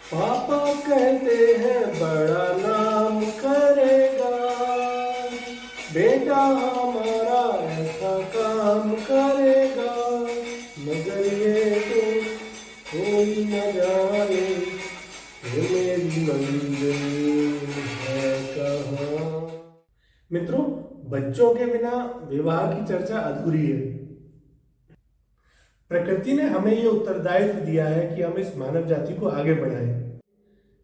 पापा कहते हैं बड़ा नाम करेगा, बेटा हमारा ऐसा काम करेगा, मगर ये तो कोई न जाने ये मेरी मंजिल है कहाँ। मित्रों, बच्चों के बिना विवाह की चर्चा अधूरी है। प्रकृति ने हमें ये उत्तरदायित्व दिया है कि हम इस मानव जाति को आगे बढ़ाएं।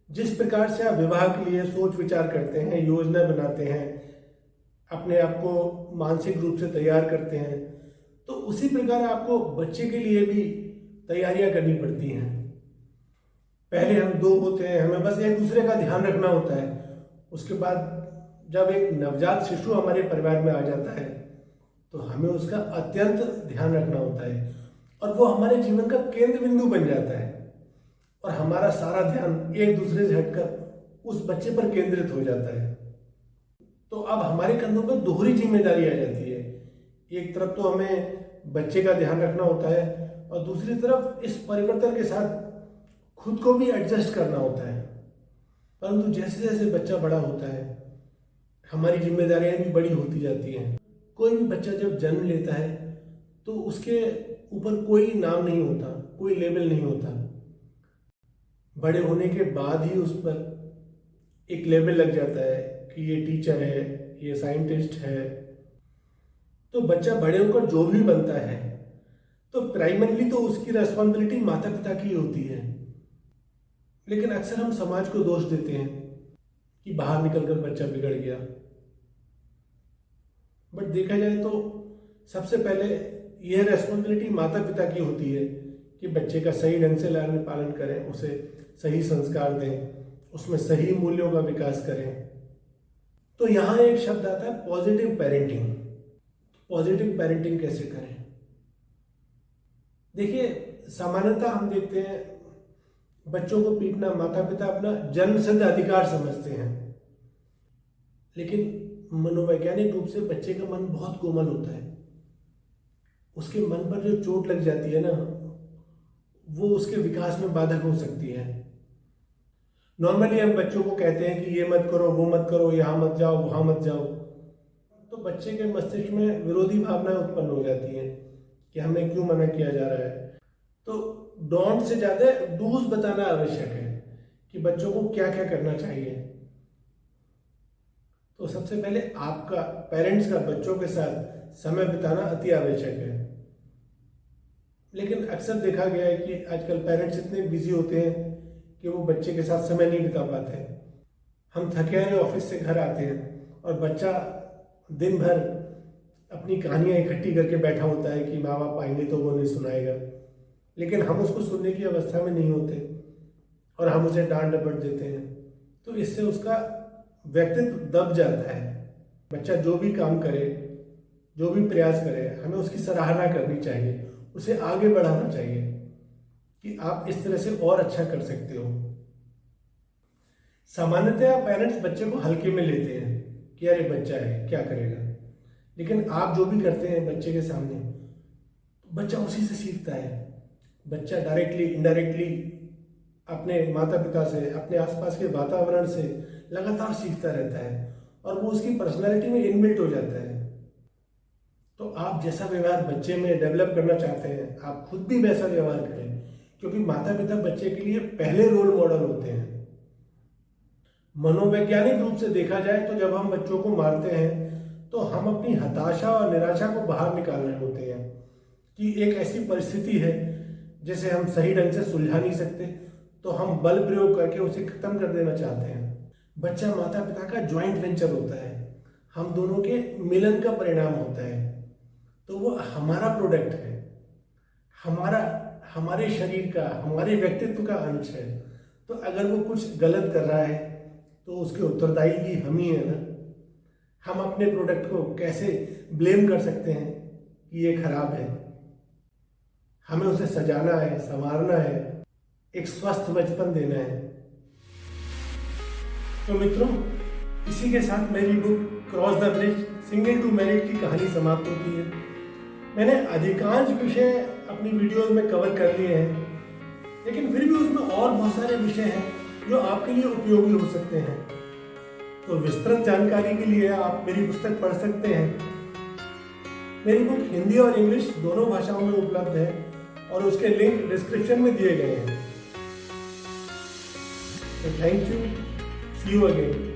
जिस प्रकार से आप विवाह के लिए सोच विचार करते हैं, योजना बनाते हैं, अपने आप को मानसिक रूप से तैयार करते हैं, तो उसी प्रकार आपको बच्चे के लिए भी तैयारियां करनी पड़ती हैं। पहले हम दो होते हैं, हमें बस एक दूसरे का ध्यान रखना होता है। उसके बाद जब एक नवजात शिशु हमारे परिवार में आ जाता है तो हमें उसका अत्यंत ध्यान रखना होता है और वो हमारे जीवन का केंद्र बिंदु बन जाता है और हमारा सारा ध्यान एक दूसरे से हटकर उस बच्चे पर केंद्रित हो जाता है। तो अब हमारे कंधों पर दोहरी जिम्मेदारी आ जाती है। एक तरफ तो हमें बच्चे का ध्यान रखना होता है और दूसरी तरफ इस परिवर्तन के साथ खुद को भी एडजस्ट करना होता है। परंतु जैसे जैसे बच्चा बड़ा होता है हमारी जिम्मेदारियां भी बड़ी होती जाती हैं। कोई भी बच्चा जब जन्म लेता है तो उसके ऊपर कोई नाम नहीं होता, कोई लेबल नहीं होता। बड़े होने के बाद ही उस पर एक लेबल लग जाता है कि ये टीचर है, ये साइंटिस्ट है। तो बच्चा बड़े होकर जो भी बनता है तो प्राइमरीली तो उसकी रेस्पॉन्सिबिलिटी माता पिता की होती है। लेकिन अक्सर हम समाज को दोष देते हैं कि बाहर निकलकर बच्चा बिगड़ गया। बट देखा जाए तो सबसे पहले यह रेस्पॉन्सिबिलिटी माता पिता की होती है कि बच्चे का सही ढंग से लालन पालन करें, उसे सही संस्कार दें, उसमें सही मूल्यों का विकास करें। तो यहाँ एक शब्द आता है पॉजिटिव पेरेंटिंग। पॉजिटिव पेरेंटिंग कैसे करें? देखिए, सामान्यतः हम देखते हैं बच्चों को पीटना माता पिता अपना जन्मसिद्ध अधिकार समझते हैं। लेकिन मनोवैज्ञानिक रूप से बच्चे का मन बहुत कोमल होता है। उसके मन पर जो चोट लग जाती है ना, वो उसके विकास में बाधक हो सकती है। नॉर्मली हम बच्चों को कहते हैं कि ये मत करो, वो मत करो, यहाँ मत जाओ, वहाँ मत जाओ, तो बच्चे के मस्तिष्क में विरोधी भावनाएं उत्पन्न हो जाती हैं कि हमें क्यों मना किया जा रहा है। तो डोंट से ज़्यादा डूज बताना आवश्यक है कि बच्चों को क्या क्या करना चाहिए। तो सबसे पहले आपका पेरेंट्स का बच्चों के साथ समय बिताना अति आवश्यक है। लेकिन अक्सर देखा गया है कि आजकल पेरेंट्स इतने बिजी होते हैं कि वो बच्चे के साथ समय नहीं बिता पाते। हम थके हारे ऑफिस से घर आते हैं और बच्चा दिन भर अपनी कहानियाँ इकट्ठी करके बैठा होता है कि माँ बाप आएंगे तो वो नहीं सुनाएगा। लेकिन हम उसको सुनने की अवस्था में नहीं होते और हम उसे डांट डपट देते हैं। तो इससे उसका व्यक्तित्व दब जाता है। बच्चा जो भी काम करे, जो भी प्रयास करे, हमें उसकी सराहना करनी चाहिए, उसे आगे बढ़ाना चाहिए कि आप इस तरह से और अच्छा कर सकते हो। सामान्यतः पेरेंट्स बच्चे को हल्के में लेते हैं कि अरे बच्चा है, क्या करेगा। लेकिन आप जो भी करते हैं बच्चे के सामने, बच्चा उसी से सीखता है। बच्चा डायरेक्टली इनडायरेक्टली अपने माता पिता से, अपने आसपास के वातावरण से लगातार सीखता रहता है और वो उसकी पर्सनैलिटी में इनबिल्ट हो जाता है। तो आप जैसा व्यवहार बच्चे में डेवलप करना चाहते हैं, आप खुद भी वैसा व्यवहार करें, क्योंकि माता पिता बच्चे के लिए पहले रोल मॉडल होते हैं। मनोवैज्ञानिक रूप से देखा जाए तो जब हम बच्चों को मारते हैं तो हम अपनी हताशा और निराशा को बाहर निकाल रहे होते हैं कि एक ऐसी परिस्थिति है जिसे हम सही ढंग से सुलझा नहीं सकते, तो हम बल प्रयोग करके उसे खत्म कर देना चाहते हैं। बच्चा माता पिता का ज्वाइंट वेंचर होता है, हम दोनों के मिलन का परिणाम होता है। तो वो हमारा प्रोडक्ट है, हमारे शरीर का, हमारे व्यक्तित्व का अंश है। तो अगर वो कुछ गलत कर रहा है तो उसके उत्तरदायी भी हम ही है ना। हम अपने प्रोडक्ट को कैसे ब्लेम कर सकते हैं कि ये खराब है? हमें उसे सजाना है, संवारना है, एक स्वस्थ बचपन देना है। तो मित्रों, इसी के साथ मेरी book Cross the Bridge Single to Married की कहानी समाप्त होती है। मैंने अधिकांश विषय अपनी वीडियोस में कवर कर लिए हैं, लेकिन फिर भी उसमें और बहुत सारे विषय हैं जो आपके लिए उपयोगी हो सकते हैं। तो विस्तृत जानकारी के लिए आप मेरी पुस्तक पढ़ सकते हैं। मेरी बुक हिंदी और इंग्लिश दोनों भाषाओं में उपलब्ध है और उसके लिंक डिस्क्रिप्शन में दिए गए हैं। तो thank you, see you again.